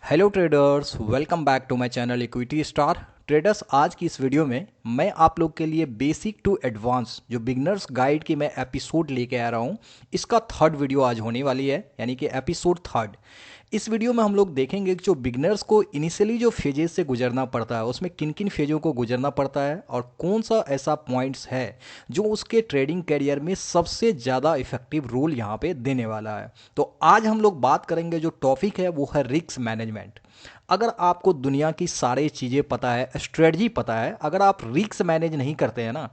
Hello traders, welcome back to my channel equity star traders. आज की इस video में मैं आप लोग के लिए बेसिक टू एडवांस जो बिगनर्स गाइड की मैं एपिसोड लेके आ रहा हूँ, इसका थर्ड वीडियो आज होने वाली है, यानी कि एपिसोड थर्ड। इस वीडियो में हम लोग देखेंगे कि जो बिगनर्स को इनिशियली जो फेजेस से गुजरना पड़ता है उसमें किन किन फेजों को गुजरना पड़ता है और कौन सा ऐसा पॉइंट्स है जो उसके ट्रेडिंग कैरियर में सबसे ज़्यादा इफेक्टिव रोल यहाँ पे देने वाला है। तो आज हम लोग बात करेंगे, जो टॉपिक है वो है रिस्क मैनेजमेंट। अगर आपको दुनिया की सारी चीज़ें पता है, स्ट्रेटजी पता है, अगर आप रिस्क मैनेज नहीं करते हैं ना,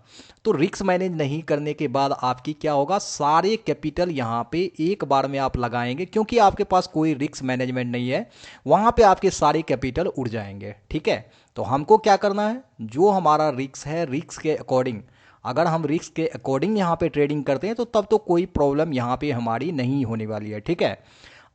तो रिस्क मैनेज नहीं करने के बाद आपकी क्या होगा, सारे कैपिटल यहाँ पे एक बार में आप लगाएंगे, क्योंकि आपके पास कोई रिस्क मैनेजमेंट नहीं है, वहाँ पे आपके सारे कैपिटल उड़ जाएंगे। ठीक है, तो हमको क्या करना है, जो हमारा रिस्क है, रिस्क के अकॉर्डिंग अगर हम रिस्क के अकॉर्डिंग यहाँ पे ट्रेडिंग करते हैं तो तब तो कोई प्रॉब्लम यहाँ पे हमारी नहीं होने वाली है। ठीक है,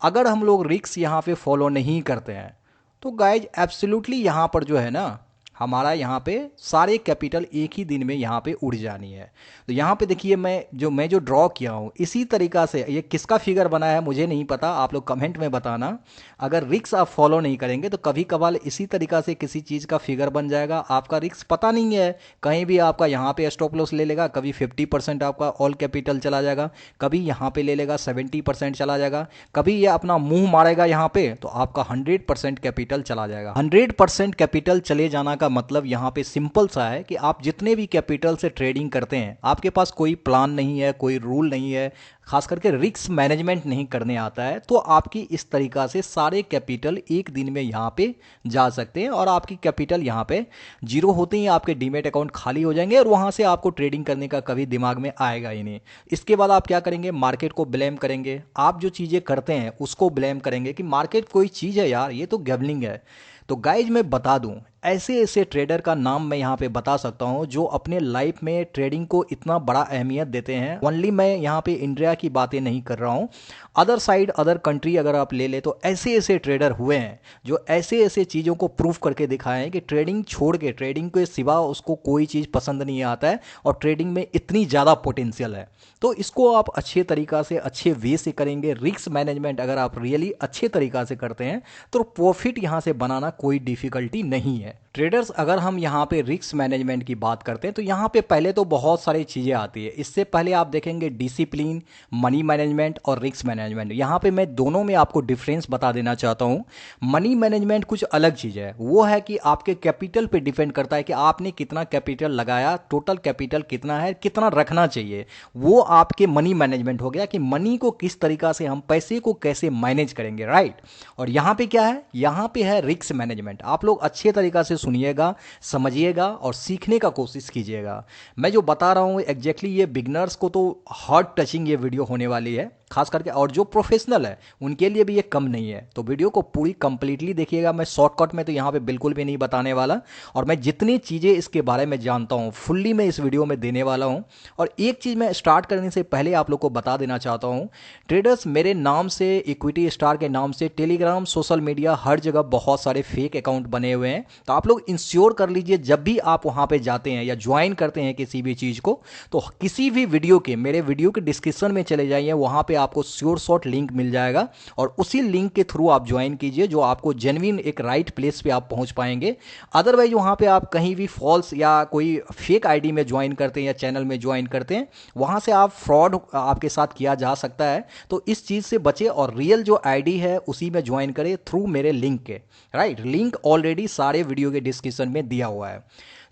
अगर हम लोग रिस्क यहाँ पे फॉलो नहीं करते हैं तो गाइज एब्सोल्युटली यहाँ पर जो है ना, हमारा यहाँ पे सारे कैपिटल एक ही दिन में यहाँ पे उड़ जानी है। तो यहाँ पे देखिए, मैं जो ड्रॉ किया हूँ इसी तरीका से, ये किसका फिगर बना है मुझे नहीं पता, आप लोग कमेंट में बताना। अगर रिस्क आप फॉलो नहीं करेंगे तो कभी कभार इसी तरीका से किसी चीज़ का फिगर बन जाएगा, आपका रिस्क पता नहीं है, कहीं भी आपका यहाँ पे स्टॉप लॉस ले लेगा, कभी 50% आपका ऑल कैपिटल चला जाएगा, कभी यहाँ पे ले लेगा 70% चला जाएगा, कभी ये अपना मुंह मारेगा यहाँ पे तो आपका 100% कैपिटल चला जाएगा। 100% कैपिटल चले जाना का मतलब यहाँ पे सिंपल सा है कि आप जितने भी कैपिटल से ट्रेडिंग करते हैं, आपके पास कोई प्लान नहीं है, कोई रूल नहीं है, खास करके रिस्क मैनेजमेंट नहीं करने आता है, तो आपकी इस तरीका से सारे कैपिटल एक दिन में यहाँ पे जा सकते हैं और आपकी कैपिटल यहाँ पे जीरो होते ही आपके डीमेट अकाउंट खाली हो जाएंगे और वहाँ से आपको ट्रेडिंग करने का कभी दिमाग में आएगा ही नहीं। इसके बाद आप क्या करेंगे, मार्केट को ब्लेम करेंगे, आप जो चीज़ें करते हैं उसको ब्लेम करेंगे कि मार्केट कोई चीज़ है यार, ये तो गैम्बलिंग है। तो गाइज मैं बता दूं, ऐसे ऐसे ट्रेडर का नाम मैं यहाँ पे बता सकता हूँ जो अपने लाइफ में ट्रेडिंग को इतना बड़ा अहमियत देते हैं। ओनली मैं यहाँ पे इंडिया की बातें नहीं कर रहा हूँ, अदर साइड अदर कंट्री अगर आप ले ले तो ऐसे ऐसे ट्रेडर हुए हैं जो ऐसे ऐसे चीज़ों को प्रूव करके दिखाए हैं कि ट्रेडिंग छोड़ के, ट्रेडिंग के सिवा उसको कोई चीज़ पसंद नहीं आता है और ट्रेडिंग में इतनी ज़्यादा पोटेंशियल है। तो इसको आप अच्छे तरीका से, अच्छे वे से करेंगे, रिस्क मैनेजमेंट अगर आप रियली अच्छे तरीका से करते हैं तो प्रॉफिट यहाँ से बनाना कोई डिफिकल्टी नहीं है। ट्रेडर्स, अगर हम यहाँ पे रिस्क मैनेजमेंट की बात करते हैं तो यहाँ पे पहले तो बहुत सारी चीज़ें आती है। इससे पहले आप देखेंगे डिसिप्लिन, मनी मैनेजमेंट और रिस्क मैनेजमेंट। यहाँ पे मैं दोनों में आपको डिफरेंस बता देना चाहता हूँ। मनी मैनेजमेंट कुछ अलग चीज़ है, वो है कि आपके कैपिटल पे डिपेंड करता है कि आपने कितना कैपिटल लगाया, टोटल कैपिटल कितना है, कितना रखना चाहिए, वो आपके मनी मैनेजमेंट हो गया कि मनी को किस तरीका से, हम पैसे को कैसे मैनेज करेंगे, राइट। और यहाँ पे क्या है, यहाँ पे है रिस्क मैनेजमेंट। आप लोग अच्छे तरीका से सुनिएगा, समझिएगा और सीखने का कोशिश कीजिएगा। मैं जो बता रहा हूँ एग्जैक्टली ये बिगनर्स को तो हार्ट टचिंग ये वीडियो होने वाली है खास करके, और जो प्रोफेशनल है उनके लिए भी ये कम नहीं है। तो वीडियो को पूरी कंप्लीटली देखिएगा, मैं शॉर्टकट में तो यहाँ पे बिल्कुल भी नहीं बताने वाला, और मैं जितनी चीज़ें इसके बारे में जानता हूँ फुल्ली मैं इस वीडियो में देने वाला हूँ। और एक चीज़ मैं स्टार्ट करने से पहले आप लोग को बता देना चाहता हूँ, ट्रेडर्स, मेरे नाम से, इक्विटी स्टार के नाम से टेलीग्राम, सोशल मीडिया, हर जगह बहुत सारे फेक अकाउंट बने हुए हैं। तो आप लोग इंश्योर कर लीजिए जब भी आप वहाँ पे जाते हैं या ज्वाइन करते हैं किसी भी चीज़ को, तो किसी भी वीडियो के, मेरे वीडियो के डिस्क्रिप्शन में चले जाइए, वहाँ पे आपको श्योर शॉट लिंक मिल जाएगा और उसी लिंक के थ्रू आप ज्वाइन कीजिए, जो आपको जेन्युइन एक राइट प्लेस पे आप पहुँच पाएंगे। अदरवाइज वहाँ पे आप कहीं भी फॉल्स या कोई फेक आईडी में ज्वाइन करते हैं या चैनल में ज्वाइन करते हैं, वहाँ से आप फ्रॉड आपके साथ किया जा सकता है। तो इस चीज़ से बचे और रियल जो आईडी है उसी में ज्वाइन करें थ्रू मेरे लिंक के, राइट। लिंक ऑलरेडी सारे वीडियो के डिस्क्रिप्शन में दिया हुआ है।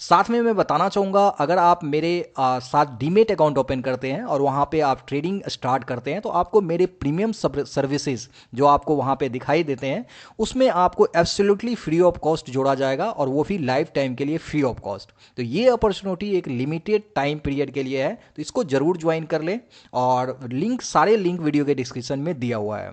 साथ में मैं बताना चाहूँगा, अगर आप मेरे साथ डीमेट अकाउंट ओपन करते हैं और वहाँ पे आप ट्रेडिंग स्टार्ट करते हैं तो आपको मेरे प्रीमियम सर्विसेज जो आपको वहाँ पे दिखाई देते हैं उसमें आपको एब्सोल्युटली फ्री ऑफ कॉस्ट जोड़ा जाएगा, और वो भी लाइफ टाइम के लिए फ्री ऑफ कॉस्ट। तो ये अपॉर्चुनिटी एक लिमिटेड टाइम पीरियड के लिए है, तो इसको जरूर ज्वाइन कर लें, और लिंक, सारे लिंक वीडियो के डिस्क्रिप्शन में दिया हुआ है।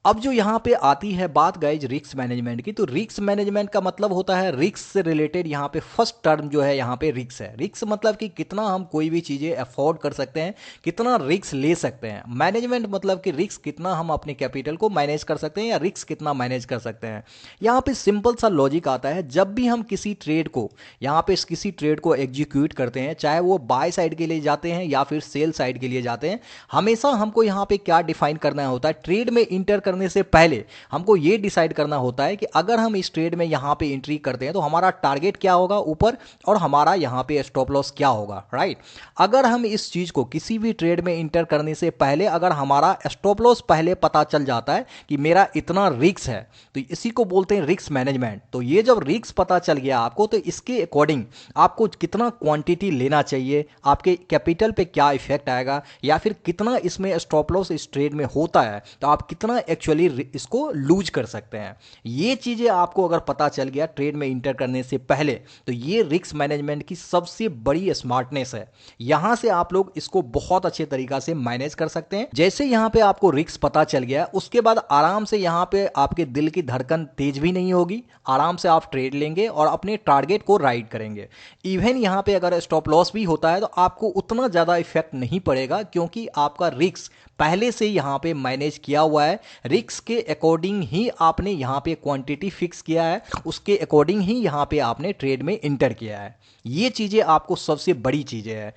अब जो यहाँ पे आती है बात गाइज रिस्क मैनेजमेंट की, तो रिस्क मैनेजमेंट का मतलब होता है रिस्क से रिलेटेड, यहाँ पे फर्स्ट टर्म जो है यहाँ पे रिस्क है। रिस्क मतलब कि कितना हम कोई भी चीज़ें अफोर्ड कर सकते हैं, कितना रिस्क ले सकते हैं। मैनेजमेंट मतलब कि रिस्क कितना हम अपने कैपिटल को मैनेज कर सकते हैं या रिस्क कितना मैनेज कर सकते हैं। यहाँ पे सिंपल सा लॉजिक आता है, जब भी हम किसी ट्रेड को, यहाँ पे किसी ट्रेड को एग्जीक्यूट करते हैं, चाहे वो बाय साइड के लिए जाते हैं या फिर सेल साइड के लिए जाते हैं, हमेशा हमको यहाँ पे क्या डिफाइन करना होता है, ट्रेड में इंटर करने से पहले हमको ये डिसाइड करना होता है कि अगर हम इस ट्रेड में यहाँ पे एंट्री करते हैं तो हमारा टारगेट क्या होगा ऊपर, और हमारा यहाँ पे स्टॉप लॉस क्या होगा, राइट। अगर हम इस चीज को किसी भी ट्रेड में इंटर करने से पहले अगर हमारा स्टॉप लॉस पहले पता चल जाता है कि मेरा इतना रिस्क है, तो इसी को बोलते हैं रिस्क मैनेजमेंट। तो ये जब रिस्क पता चल गया आपको, तो इसके अकॉर्डिंग आपको कितना क्वांटिटी लेना चाहिए, आपके कैपिटल पे क्या इफेक्ट आएगा, या फिर कितना इसमें स्टॉप लॉस इस ट्रेड में होता है, तो आप कितना एक्चुअली इसको लूज कर सकते हैं। ये चीजें आपको अगर पता चल गया ट्रेड में इंटर करने से पहले, तो ये रिस्क मैनेजमेंट की सबसे बड़ी स्मार्टनेस है। यहां से आप लोग इसको बहुत अच्छे तरीका से मैनेज कर सकते हैं। जैसे यहां पे आपको रिस्क पता चल गया, उसके बाद आराम से यहां पे आपके दिल की धड़कन तेज भी नहीं होगी, आराम से आप ट्रेड लेंगे और अपने टारगेट को राइट करेंगे। इवन यहां पे अगर स्टॉप लॉस भी होता है तो आपको उतना ज्यादा इफेक्ट नहीं पड़ेगा, क्योंकि आपका रिस्क पहले से यहां पे मैनेज किया हुआ है। रिस्क के अकॉर्डिंग ही आपने यहां पे क्वांटिटी फिक्स किया है, उसके अकॉर्डिंग ही यहां पे आपने ट्रेड में इंटर किया है। ये चीजें आपको सबसे बड़ी चीजें हैं।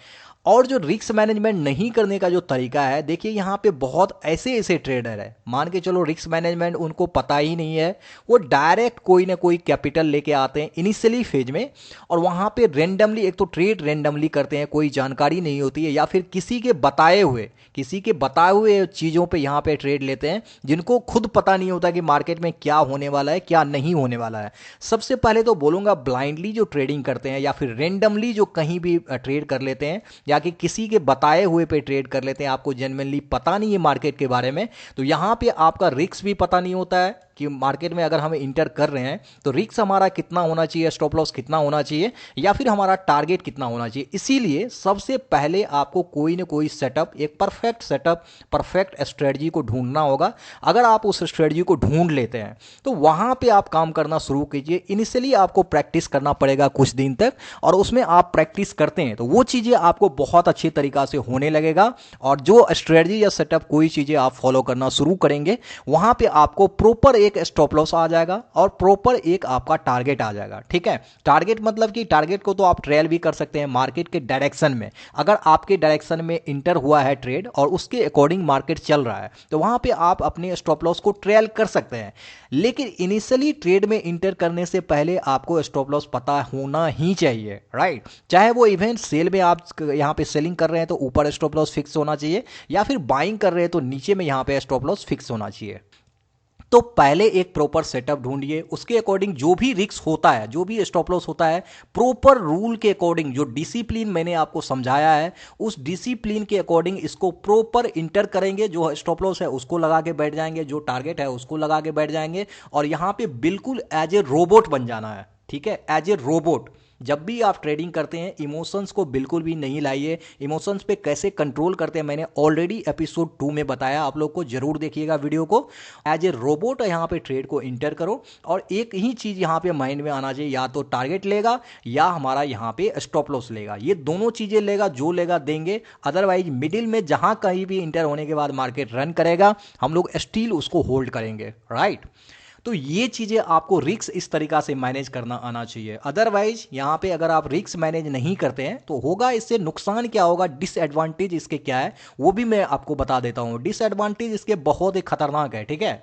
और जो रिस्क मैनेजमेंट नहीं करने का जो तरीका है, देखिए यहाँ पे बहुत ऐसे ऐसे ट्रेडर है, मान के चलो रिस्क मैनेजमेंट उनको पता ही नहीं है, वो डायरेक्ट कोई ना कोई कैपिटल लेके आते हैं इनिशियली फेज में, और वहाँ पे रेंडमली, एक तो ट्रेड रेंडमली करते हैं, कोई जानकारी नहीं होती है, या फिर किसी के बताए हुए चीज़ों पे यहाँ पे ट्रेड लेते हैं, जिनको खुद पता नहीं होता कि मार्केट में क्या होने वाला है क्या नहीं होने वाला है। सबसे पहले तो बोलूँगा ब्लाइंडली जो ट्रेडिंग करते हैं, या फिर रेंडमली जो कहीं भी ट्रेड कर लेते हैं, या कि किसी के बताए हुए पे ट्रेड कर लेते हैं, आपको जेन्युइनली पता नहीं है मार्केट के बारे में, तो यहां पे आपका रिस्क भी पता नहीं होता है कि मार्केट में अगर हम इंटर कर रहे हैं तो रिस्क हमारा कितना होना चाहिए, स्टॉप लॉस कितना होना चाहिए, या फिर हमारा टारगेट कितना होना चाहिए। इसीलिए सबसे पहले आपको कोई ना कोई सेटअप, एक परफेक्ट सेटअप, परफेक्ट स्ट्रेटजी को ढूंढना होगा। अगर आप उस स्ट्रेटजी को ढूंढ लेते हैं तो वहां पे आप काम करना शुरू कीजिए। इनिशियली आपको प्रैक्टिस करना पड़ेगा कुछ दिन तक, और उसमें आप प्रैक्टिस करते हैं तो वो चीजें आपको बहुत अच्छी तरीका से होने लगेगा, और जो स्ट्रेटजी या सेटअप कोई चीजें आप फॉलो करना शुरू करेंगे, वहां पे आपको प्रॉपर एक स्टॉप लॉस आ जाएगा और प्रॉपर एक आपका टारगेट आ जाएगा। ठीक है, टारगेट मतलब कि टारगेट को तो आप ट्रेल भी कर सकते हैं मार्केट के डायरेक्शन में। अगर आपके डायरेक्शन में इंटर हुआ है ट्रेड और उसके अकॉर्डिंग मार्केट चल रहा है, तो वहां पे आप अपने स्टॉप लॉस को ट्रेल कर सकते हैं। लेकिन इनिशियली ट्रेड में इंटर करने से पहले आपको स्टॉप लॉस पता होना ही चाहिए, राइट। चाहे वो इवेंट सेल में आप यहां पे सेलिंग कर रहे हैं तो ऊपर स्टॉप लॉस फिक्स होना चाहिए, या फिर बाइंग कर रहे हैं तो नीचे में यहां पे स्टॉप लॉस फिक्स होना चाहिए। तो पहले एक प्रॉपर सेटअप ढूंढिए, उसके अकॉर्डिंग जो भी रिस्क होता है, जो भी स्टॉप लॉस होता है, प्रॉपर रूल के अकॉर्डिंग, जो डिसिप्लिन मैंने आपको समझाया है उस डिसिप्लिन के अकॉर्डिंग इसको प्रॉपर इंटर करेंगे। जो स्टॉप लॉस है उसको लगा के बैठ जाएंगे, जो टारगेट है उसको लगा के बैठ जाएंगे, और यहां पे बिल्कुल एज ए रोबोट बन जाना है। ठीक है, एज ए रोबोट। जब भी आप ट्रेडिंग करते हैं इमोशंस को बिल्कुल भी नहीं लाइए। इमोशंस पे कैसे कंट्रोल करते हैं मैंने ऑलरेडी एपिसोड 2 में बताया, आप लोग को जरूर देखिएगा वीडियो को। एज ए रोबोट यहाँ पे ट्रेड को इंटर करो, और एक ही चीज यहाँ पे माइंड में आना चाहिए, या तो टारगेट लेगा या हमारा यहाँ पे स्टॉप लॉस लेगा। ये दोनों चीजें लेगा, जो लेगा देंगे। अदरवाइज मिडिल में जहां कहीं भी इंटर होने के बाद मार्केट रन करेगा, हम लोग स्टील उसको होल्ड करेंगे, राइट। तो ये चीजें आपको रिस्क इस तरीका से मैनेज करना आना चाहिए। अदरवाइज यहाँ पे अगर आप रिस्क मैनेज नहीं करते हैं तो होगा, इससे नुकसान क्या होगा, डिसएडवांटेज इसके क्या है वो भी मैं आपको बता देता हूँ। डिसएडवांटेज इसके बहुत ही खतरनाक है। ठीक है,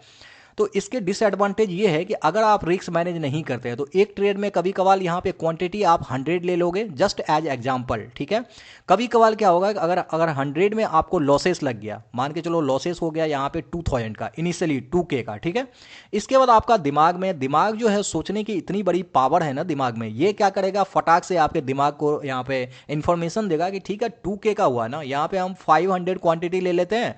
तो इसके डिसएडवांटेज ये है कि अगर आप रिस्क मैनेज नहीं करते हैं तो एक ट्रेड में कभी कभार यहाँ पे क्वांटिटी आप 100 ले लोगे, जस्ट एज एग्जांपल। ठीक है, कभी कभार क्या होगा कि अगर 100 में आपको लॉसेस लग गया, मान के चलो लॉसेस हो गया यहाँ पे 2000 का, इनिशियली 2K का। ठीक है, इसके बाद आपका दिमाग जो है, सोचने की इतनी बड़ी पावर है ना दिमाग में, ये क्या करेगा, फटाक से आपके दिमाग को यहाँ पे इंफॉर्मेशन देगा कि ठीक है 2K का हुआ ना, यहाँ पे हम 500 क्वांटिटी ले लेते हैं,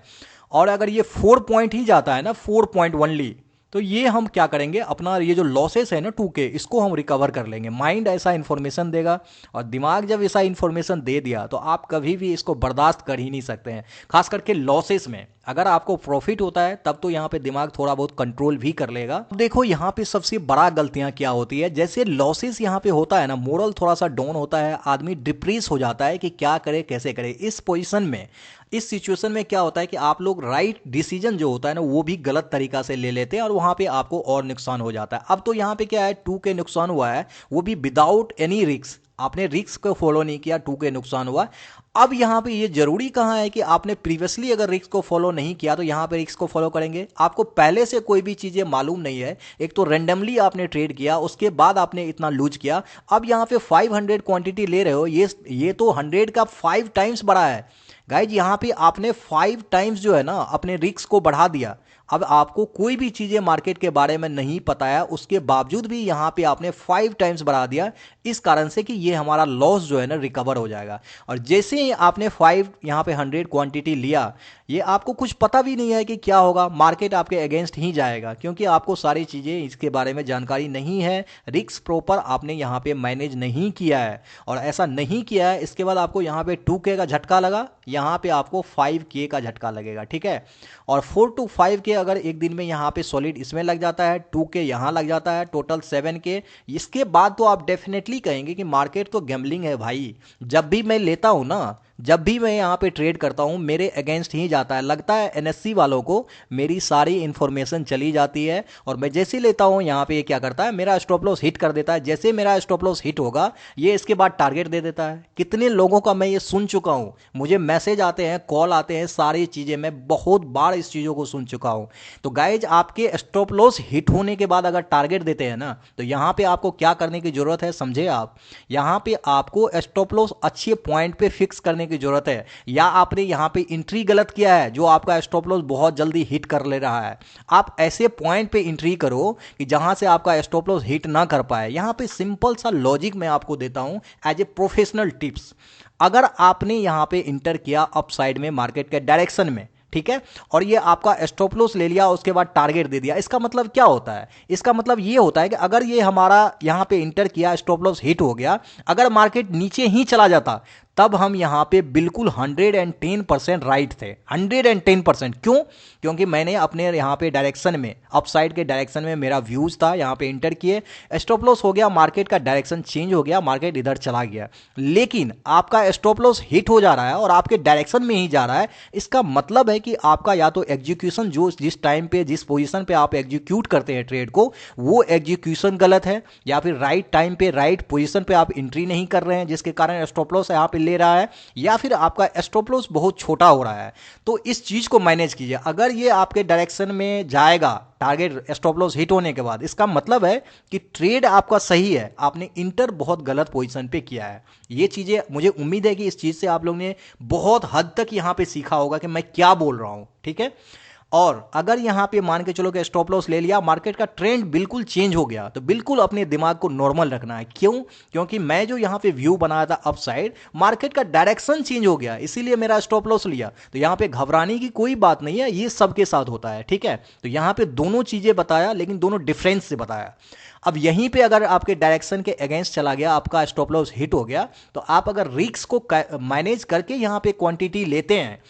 और अगर ये 4 पॉइंट ही जाता है ना, 4 पॉइंट ओनली, तो ये हम क्या करेंगे, अपना ये जो लॉसेस है ना 2K, इसको हम रिकवर कर लेंगे। माइंड ऐसा इन्फॉर्मेशन देगा, और दिमाग जब ऐसा इन्फॉर्मेशन दे दिया तो आप कभी भी इसको बर्दाश्त कर ही नहीं सकते हैं। खास करके लॉसेस में अगर आपको प्रॉफिट होता है तब तो यहाँ पे दिमाग थोड़ा बहुत कंट्रोल भी कर लेगा। देखो यहाँ पे सबसे बड़ा गलतियां क्या होती है, जैसे लॉसेस यहाँ पे होता है ना, मोरल थोड़ा सा डाउन होता है, आदमी डिप्रेस हो जाता है कि क्या करे कैसे करे। इस पोजीशन में, इस सिचुएशन में क्या होता है कि आप लोग राइट डिसीजन जो होता है ना वो भी गलत तरीका से ले लेते हैं, और वहां पे आपको और नुकसान हो जाता है। अब तो यहाँ पे क्या है, 2K नुकसान हुआ है, वो भी विदाउट एनी रिस्क। आपने रिस्क को फॉलो नहीं किया, 2K नुकसान हुआ। अब यहाँ पे ये जरूरी कहाँ है कि आपने प्रीवियसली अगर रिस्क को फॉलो नहीं किया तो यहाँ पे रिस्क को फॉलो करेंगे। आपको पहले से कोई भी चीज़ें मालूम नहीं है, एक तो रेंडमली आपने ट्रेड किया, उसके बाद आपने इतना लूज किया। अब यहाँ पे 500 क्वांटिटी ले रहे हो, ये तो 100 का 5 टाइम्स बढ़ा है गाइज। यहाँ पे आपने 5 टाइम्स जो है ना अपने रिस्क को बढ़ा दिया। अब आपको कोई भी चीज़ें मार्केट के बारे में नहीं पता है, उसके बावजूद भी यहाँ पे आपने 5 टाइम्स बढ़ा दिया, इस कारण से कि ये हमारा लॉस जो है ना रिकवर हो जाएगा। और जैसे ही आपने 5 यहाँ पे 100 क्वांटिटी लिया, ये आपको कुछ पता भी नहीं है कि क्या होगा, मार्केट आपके अगेंस्ट ही जाएगा, क्योंकि आपको सारी चीज़ें इसके बारे में जानकारी नहीं है, रिस्क प्रॉपर आपने यहाँ पे मैनेज नहीं किया है। और ऐसा नहीं किया है, इसके बाद आपको यहाँ पे 2K का झटका लगा, यहाँ पे आपको 5K का झटका लगेगा, ठीक है। और 4 to 5K अगर एक दिन में यहाँ पे सॉलिड इसमें लग जाता है, 2K यहाँ लग जाता है, टोटल 7K, इसके बाद तो आप डेफिनेटली कहेंगे कि मार्केट तो गैम्बलिंग है भाई। जब भी मैं लेता हूँ ना, जब भी मैं यहाँ पे ट्रेड करता हूँ, मेरे अगेंस्ट ही जाता है। लगता है NSE वालों को मेरी सारी इंफॉर्मेशन चली जाती है, और मैं जैसे ही लेता हूँ यहाँ पे ये क्या करता है, मेरा स्टॉप लॉस हिट कर देता है। जैसे मेरा स्टॉप लॉस हिट होगा, ये इसके बाद टारगेट दे देता है। कितने लोगों का मैं ये सुन चुका हूँ, मुझे मैसेज आते हैं, कॉल आते हैं, सारी चीज़ें मैं बहुत बार इस चीज़ों को सुन चुका हूँ। तो गाइज, आपके स्टॉप लॉस हिट होने के बाद अगर टारगेट देते हैं ना, तो यहाँ पे आपको क्या करने की जरूरत है समझे आप। यहाँ पे आपको स्टॉप लॉस अच्छे पॉइंट पे फिक्स करने की जरूरत है, या आपने यहां पे एंट्री गलत किया है जो आपका स्टॉप लॉस बहुत जल्दी हिट कर ले रहा है। आप ऐसे पॉइंट पे एंट्री करो कि जहां से आपका स्टॉप लॉस हिट ना कर पाए। यहां पे सिंपल सा लॉजिक मैं आपको देता हूं एज ए प्रोफेशनल टिप्स। अगर आपने यहां पे इंटर किया अपसाइड में मार्केट के डायरेक्शन में, ठीक है, और ये आपका स्टॉप लॉस ले लिया, उसके बाद टारगेट दे दिया, इसका मतलब क्या होता है? इसका मतलब ये होता है कि अगर ये हमारा यहां पे इंटर किया, स्टॉप लॉस हिट हो गया, अगर मार्केट नीचे ही चला जाता, तब हम यहां पे बिल्कुल 110% राइट थे। 110%। क्यों? क्योंकि मैंने अपने यहां पे डायरेक्शन में, अपसाइड के डायरेक्शन में मेरा व्यूज था, यहां पे इंटर किए, स्टॉप लॉस हो गया, मार्केट का डायरेक्शन चेंज हो गया, मार्केट इधर चला गया, लेकिन आपका स्टॉप लॉस हिट हो जा रहा है और आपके डायरेक्शन में ही जा रहा है। इसका मतलब है कि आपका या तो एग्जीक्यूशन, जो जिस टाइम पे जिस पोजीशन पे आप एग्जीक्यूट करते हैं ट्रेड को, वो एग्जीक्यूशन गलत है, या फिर राइट टाइम पे राइट पोजीशन पे आप एंट्री नहीं कर रहे हैं, जिसके कारण स्टॉप लॉस यहां पे ले रहा है, या फिर आपका स्टॉप लॉस बहुत छोटा हो रहा है। तो इस चीज को मैनेज कीजिए। अगर ये आपके डायरेक्शन में जाएगा टारगेट स्टॉप लॉस हिट होने के बाद, इसका मतलब है कि ट्रेड आपका सही है, आपने इंटर बहुत गलत पोजीशन पे किया है। ये चीजें मुझे उम्मीद है कि इस चीज से आप लोगों ने बहुत हद तक यहां पे सीखा होगा कि मैं क्या बोल रहा हूं, ठीक है। और अगर यहां पे मान के चलो कि स्टॉप लॉस ले लिया, मार्केट का ट्रेंड बिल्कुल चेंज हो गया, तो बिल्कुल अपने दिमाग को नॉर्मल रखना है। क्यों? क्योंकि मैं जो यहां पे व्यू बनाया था अपसाइड, मार्केट का डायरेक्शन चेंज हो गया, इसीलिए मेरा स्टॉप लॉस लिया। तो यहां पे घबराने की कोई बात नहीं है, ये सबके साथ होता है, ठीक है। तो यहां पे दोनों चीजें बताया, लेकिन दोनों डिफरेंस से बताया। अब यहीं पे अगर आपके डायरेक्शन के अगेंस्ट चला गया, आपका स्टॉप लॉस हिट हो गया, तो आप अगर रिस्क को मैनेज करके यहां पे क्वांटिटी लेते हैं,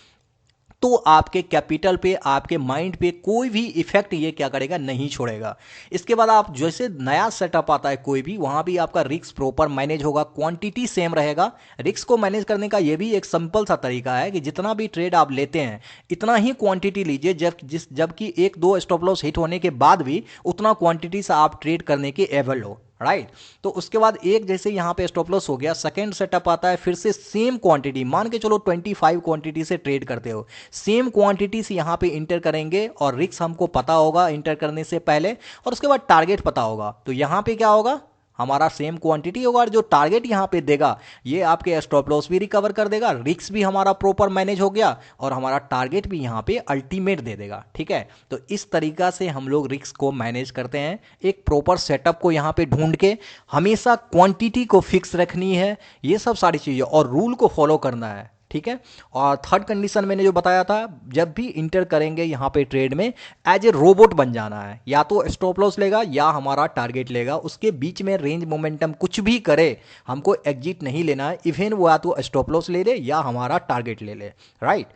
तो आपके कैपिटल पे, आपके माइंड पे कोई भी इफेक्ट ये क्या करेगा, नहीं छोड़ेगा। इसके बाद आप जैसे नया सेटअप आता है कोई भी, वहां भी आपका रिस्क प्रॉपर मैनेज होगा, क्वांटिटी सेम रहेगा। रिस्क को मैनेज करने का ये भी एक सिंपल सा तरीका है कि जितना भी ट्रेड आप लेते हैं, इतना ही क्वांटिटी लीजिए, जबकि 1-2 स्टॉप लॉस हिट होने के बाद भी उतना क्वांटिटी से आप ट्रेड करने के एबल हो, राइट। तो उसके बाद एक जैसे यहां पे स्टॉप लॉस हो गया, सेकंड सेटअप आता है, फिर से सेम क्वांटिटी, मान के चलो 25 क्वांटिटी से ट्रेड करते हो, सेम क्वांटिटी से यहां पे इंटर करेंगे, और रिस्क हमको पता होगा इंटर करने से पहले, और उसके बाद टारगेट पता होगा। तो यहां पे क्या होगा, हमारा सेम क्वांटिटी होगा, और जो टारगेट यहां पे देगा, ये आपके स्टॉप लॉस भी रिकवर कर देगा, रिस्क भी हमारा प्रॉपर मैनेज हो गया, और हमारा टारगेट भी यहां पे अल्टीमेट दे देगा, ठीक है। तो इस तरीका से हम लोग रिस्क को मैनेज करते हैं, एक प्रॉपर सेटअप को यहां पे ढूंढ के, हमेशा क्वांटिटी को फिक्स रखनी है, ये सब सारी चीजें, और रूल को फॉलो करना है, ठीक है। और थर्ड कंडीशन मैंने जो बताया था, जब भी इंटर करेंगे यहां पे ट्रेड में, एज ए रोबोट बन जाना है, या तो स्टॉप लॉस लेगा या हमारा टारगेट लेगा, उसके बीच में रेंज मोमेंटम कुछ भी करे, हमको एग्जिट नहीं लेना है, इवन वो या तो स्टॉप लॉस ले ले या हमारा टारगेट ले ले, राइट।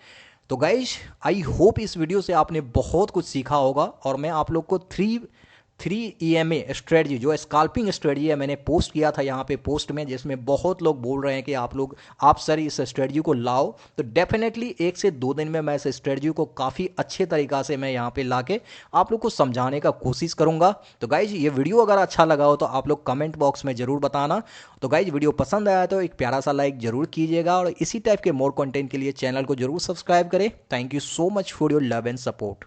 तो गाइज, आई होप इस वीडियो से आपने बहुत कुछ सीखा होगा, और मैं आप लोग को 3 3 EMA स्ट्रेटजी जो स्काल्पिंग स्ट्रेटजी है मैंने पोस्ट किया था यहाँ पे पोस्ट में, जिसमें बहुत लोग बोल रहे हैं कि आप सर इस स्ट्रेटजी को लाओ। तो डेफिनेटली 1 से 2 दिन में मैं इस स्ट्रेटजी को काफ़ी अच्छे तरीक़ा से मैं यहाँ पे लाके आप लोग को समझाने का कोशिश करूँगा। तो गाइज ये वीडियो अगर अच्छा लगा हो तो आप लोग कमेंट बॉक्स में ज़रूर बताना। तो गाइज वीडियो पसंद आया तो एक प्यारा सा लाइक ज़रूर कीजिएगा और इसी टाइप के मोर कंटेंट के लिए चैनल को जरूर सब्सक्राइब करें। Thank you so much for your love and support.